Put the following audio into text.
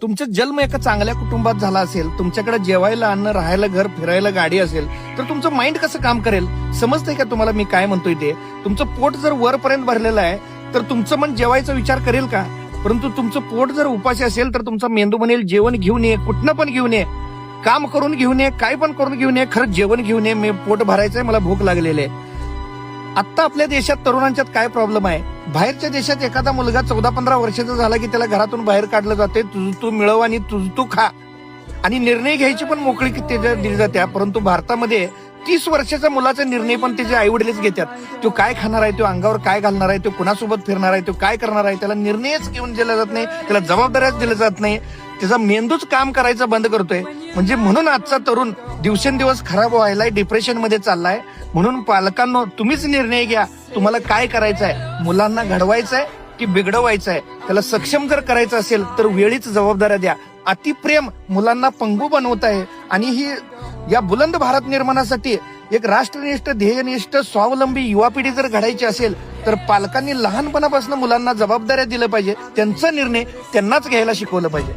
तुमचा जन्म एका चांगल्या कुटुंबात झाला असेल, तुमच्याकडे जेवायला अन्न, राहायला घर, फिरायला गाडी असेल, तर तुमचं माइंड कसं काम करेल? समजतंय का तुम्हाला मी काय म्हणतोय ते? तुमचं पोट जर वरपर्यंत भरलेलं आहे तर तुमचं मन जेवायचा विचार करेल का? परंतु तुमचं पोट जर उपाशी असेल तर तुमचा मेंदू म्हणेल जेवण घेऊन ये, कुठनं पण घेऊन ये, काम करून घेऊन ये, काय पण करून घेऊन ये, खरंच जेवण घेऊन ये, मी पोट भरायचंय, मला भूक लागलेली आहे. आता आपल्या देशात तरुणांच्यात काय प्रॉब्लेम आहे? बाहेरच्या देशात एखादा मुलगा 14-15 वर्षाचा झाला की त्याला घरातून बाहेर काढलं जाते, तुझ तू मिळव आणि तुझ तू खा, आणि निर्णय घ्यायची पण मोकळी त्याच्या दिली जाते. परंतु भारतामध्ये 30 वर्षाच्या मुलाचा निर्णय पण त्याचे आई वडीलच घेतात. तो काय खाणार आहे, तो अंगावर काय घालणार आहे, तो कुणासोबत फिरणार आहे, तो काय करणार आहे, त्याला निर्णयच घेऊन दिला जात नाही, त्याला जबाबदाऱ्याच दिल्या जात नाही, त्याचा मेंदूच काम करायचं बंद करतोय. म्हणजे म्हणून आजचा तरुण दिवसेंदिवस खराब व्हायलाय, डिप्रेशन मध्ये चाललाय. म्हणून पालकांनो, तुम्हीच निर्णय घ्या, तुम्हाला काय करायचंय, मुलांना घडवायचंय की बिघडवायचंय. त्याला सक्षम जर करायचं असेल तर वेळीच जबाबदाऱ्या द्या. अतिप्रेम मुलांना पंगू बनवत आहे, आणि ही या बुलंद भारत निर्माणासाठी एक राष्ट्रनिष्ठ, ध्येयनिष्ठ, स्वावलंबी युवा पिढी जर घडायची असेल तर पालकांनी लहानपणापासून मुलांना जबाबदाऱ्या दिल्या पाहिजे. त्यांचा निर्णय त्यांनाच घ्यायला शिकवलं पाहिजे.